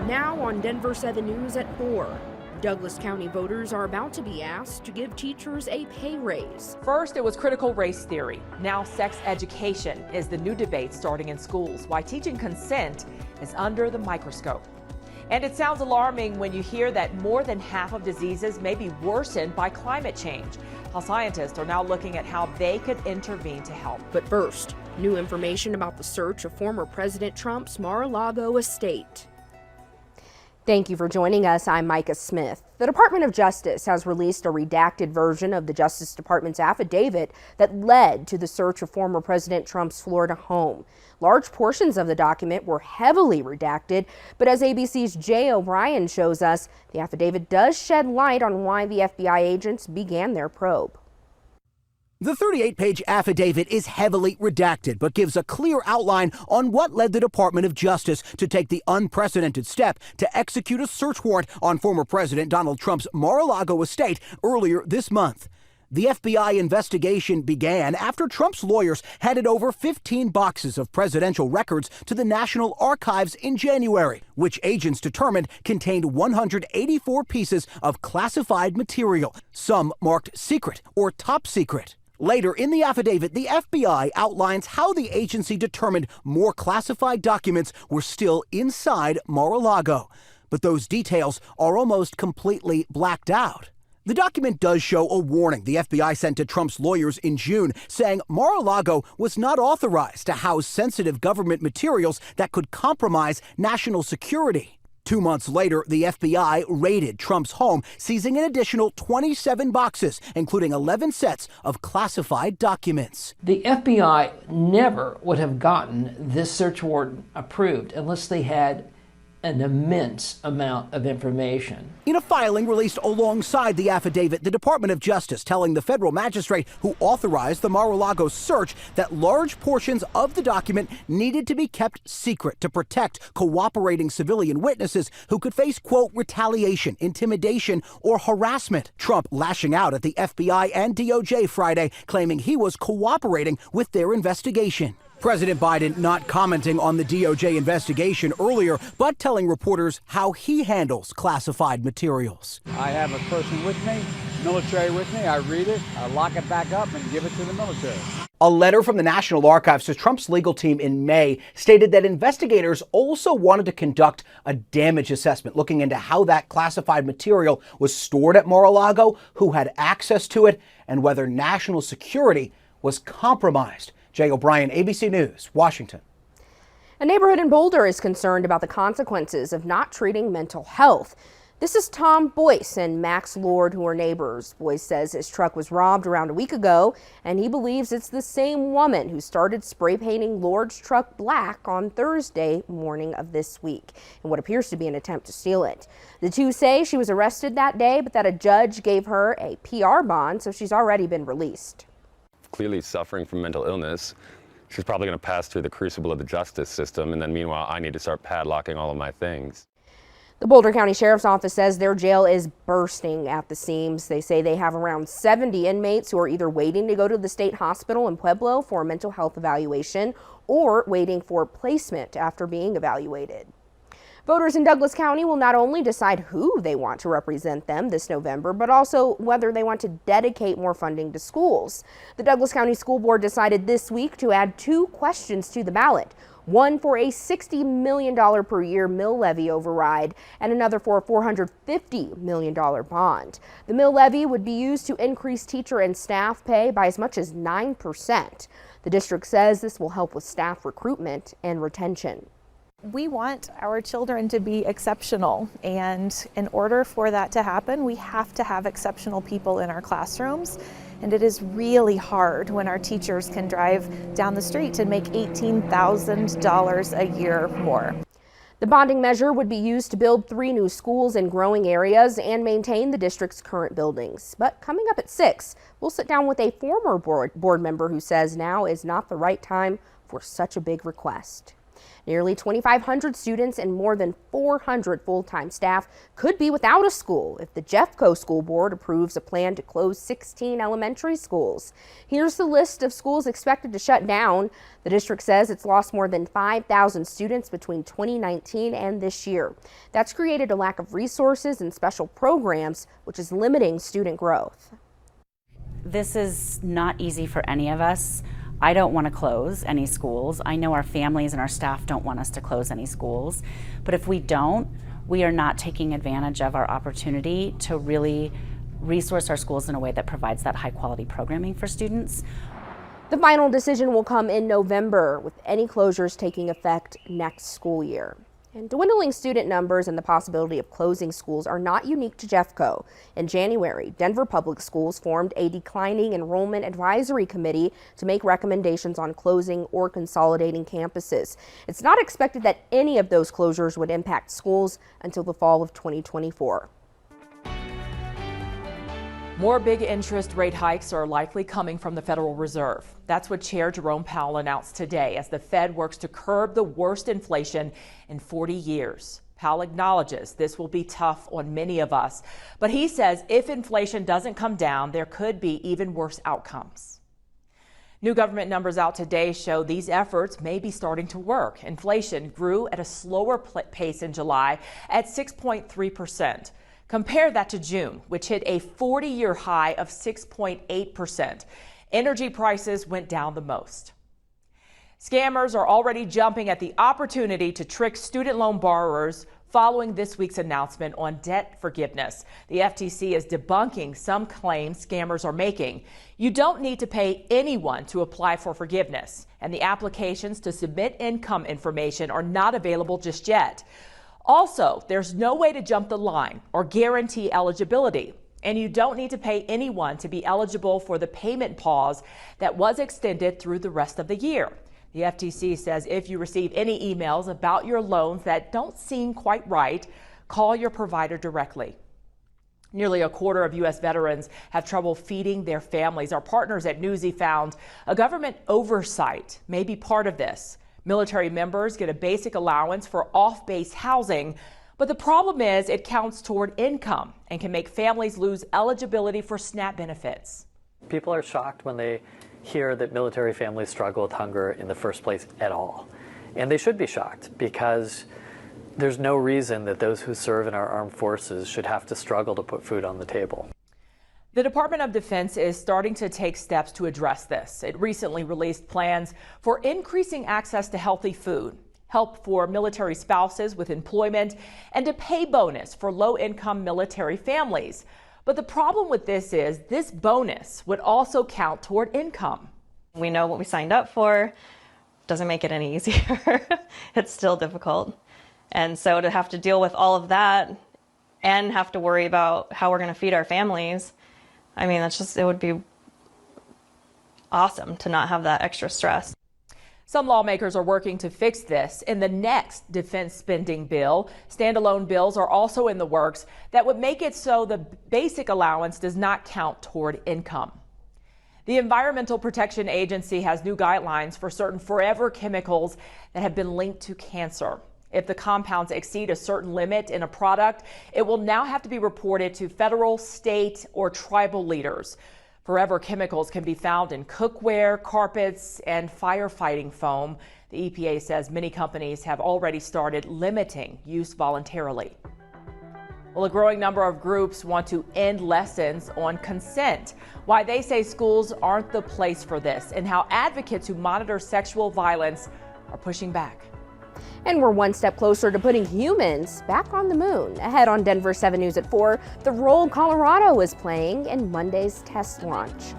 Now on Denver 7 News at 4. Douglas County voters are about to be asked to give teachers a pay raise. First, it was critical race theory. Now sex education is the new debate starting in schools, why teaching consent is under the microscope. And it sounds alarming when you hear that more than half of diseases may be worsened by climate change. How scientists are now looking at how they could intervene to help. But first, new information about the search of former President Trump's Mar-a-Lago estate. Thank you for joining us. I'm Micah Smith. The Department of Justice has released a redacted version of the Justice Department's affidavit that led to the search of former President Trump's Florida home. Large portions of the document were heavily redacted, but as ABC's Jay O'Brien shows us, the affidavit does shed light on why the FBI agents began their probe. The 38-page affidavit is heavily redacted, but gives a clear outline on what led the Department of Justice to take the unprecedented step to execute a search warrant on former President Donald Trump's Mar-a-Lago estate earlier this month. The FBI investigation began after Trump's lawyers handed over 15 boxes of presidential records to the National Archives in January, which agents determined contained 184 pieces of classified material, some marked secret or top secret. Later in the affidavit, the FBI outlines how the agency determined more classified documents were still inside Mar-a-Lago, but those details are almost completely blacked out. The document does show a warning the FBI sent to Trump's lawyers in June, saying Mar-a-Lago was not authorized to house sensitive government materials that could compromise national security. 2 months later, the FBI raided Trump's home, seizing an additional 27 boxes, including 11 sets of classified documents. The FBI never would have gotten this search warrant approved unless they had an immense amount of information. In a filing released alongside the affidavit, the Department of Justice telling the federal magistrate who authorized the Mar-a-Lago search that large portions of the document needed to be kept secret to protect cooperating civilian witnesses who could face, quote, retaliation, intimidation, or harassment. Trump lashing out at the FBI and DOJ Friday, claiming he was cooperating with their investigation. President Biden not commenting on the DOJ investigation earlier, but telling reporters how he handles classified materials. I have a person with me, military with me. I read it, I lock it back up and give it to the military. A letter from the National Archives to Trump's legal team in May stated that investigators also wanted to conduct a damage assessment, looking into how that classified material was stored at Mar-a-Lago, who had access to it, and whether national security was compromised. Jay O'Brien, ABC News, Washington. A neighborhood in Boulder is concerned about the consequences of not treating mental health. This is Tom Boyce and Max Lord, who are neighbors. Boyce says his truck was robbed around a week ago, and he believes it's the same woman who started spray painting Lord's truck black on Thursday morning of this week in what appears to be an attempt to steal it. The two say she was arrested that day, but that a judge gave her a PR bond, so she's already been released. Clearly suffering from mental illness. She's probably going to pass through the crucible of the justice system, and then meanwhile I need to start padlocking all of my things. The Boulder County Sheriff's Office says their jail is bursting at the seams. They say they have around 70 inmates who are either waiting to go to the state hospital in Pueblo for a mental health evaluation or waiting for placement after being evaluated. Voters in Douglas County will not only decide who they want to represent them this November, but also whether they want to dedicate more funding to schools. The Douglas County School Board decided this week to add 2 questions to the ballot, one for a $60 million per year mill levy override and another for a $450 million bond. The mill levy would be used to increase teacher and staff pay by as much as 9%. The district says this will help with staff recruitment and retention. We want our children to be exceptional, and in order for that to happen, we have to have exceptional people in our classrooms. And it is really hard when our teachers can drive down the street and make $18,000 a year more. The bonding measure would be used to build 3 new schools in growing areas and maintain the district's current buildings. But coming up at 6, we'll sit down with a former board member who says now is not the right time for such a big request. Nearly 2,500 students and more than 400 full-time staff could be without a school if the Jeffco School Board approves a plan to close 16 elementary schools. Here's the list of schools expected to shut down. The district says it's lost more than 5,000 students between 2019 and this year. That's created a lack of resources and special programs, which is limiting student growth. This is not easy for any of us. I don't want to close any schools. I know our families and our staff don't want us to close any schools. But if we don't, we are not taking advantage of our opportunity to really resource our schools in a way that provides that high quality programming for students. The final decision will come in November, with any closures taking effect next school year. And dwindling student numbers and the possibility of closing schools are not unique to Jeffco. In January, Denver Public Schools formed a declining enrollment advisory committee to make recommendations on closing or consolidating campuses. It's not expected that any of those closures would impact schools until the fall of 2024. More big interest rate hikes are likely coming from the Federal Reserve. That's what Chair Jerome Powell announced today as the Fed works to curb the worst inflation in 40 years. Powell acknowledges this will be tough on many of us, but he says if inflation doesn't come down, there could be even worse outcomes. New government numbers out today show these efforts may be starting to work. Inflation grew at a slower pace in July at 6.3%. Compare that to June, which hit a 40-year high of 6.8%. Energy prices went down the most. Scammers are already jumping at the opportunity to trick student loan borrowers following this week's announcement on debt forgiveness. The FTC is debunking some claims scammers are making. You don't need to pay anyone to apply for forgiveness, and the applications to submit income information are not available just yet. Also, there's no way to jump the line or guarantee eligibility, and you don't need to pay anyone to be eligible for the payment pause that was extended through the rest of the year. The FTC says if you receive any emails about your loans that don't seem quite right, call your provider directly. Nearly a quarter of U.S. veterans have trouble feeding their families. Our partners at Newsy found a government oversight may be part of this. Military members get a basic allowance for off-base housing, but the problem is it counts toward income and can make families lose eligibility for SNAP benefits. People are shocked when they hear that military families struggle with hunger in the first place at all. And they should be shocked because there's no reason that those who serve in our armed forces should have to struggle to put food on the table. The Department of Defense is starting to take steps to address this. It recently released plans for increasing access to healthy food, help for military spouses with employment, and a pay bonus for low-income military families. But the problem with this is this bonus would also count toward income. We know what we signed up for. Doesn't make it any easier. It's still difficult. And so to have to deal with all of that and have to worry about how we're going to feed our families, I mean, it would be awesome to not have that extra stress. Some lawmakers are working to fix this in the next defense spending bill. Standalone bills are also in the works that would make it so the basic allowance does not count toward income. The Environmental Protection Agency has new guidelines for certain forever chemicals that have been linked to cancer. If the compounds exceed a certain limit in a product, it will now have to be reported to federal, state, or tribal leaders. Forever chemicals can be found in cookware, carpets, and firefighting foam. The EPA says many companies have already started limiting use voluntarily. Well, a growing number of groups want to end lessons on consent, why they say schools aren't the place for this, and how advocates who monitor sexual violence are pushing back. And we're one step closer to putting humans back on the moon. Ahead on Denver 7 News at 4, the role Colorado is playing in Monday's test launch.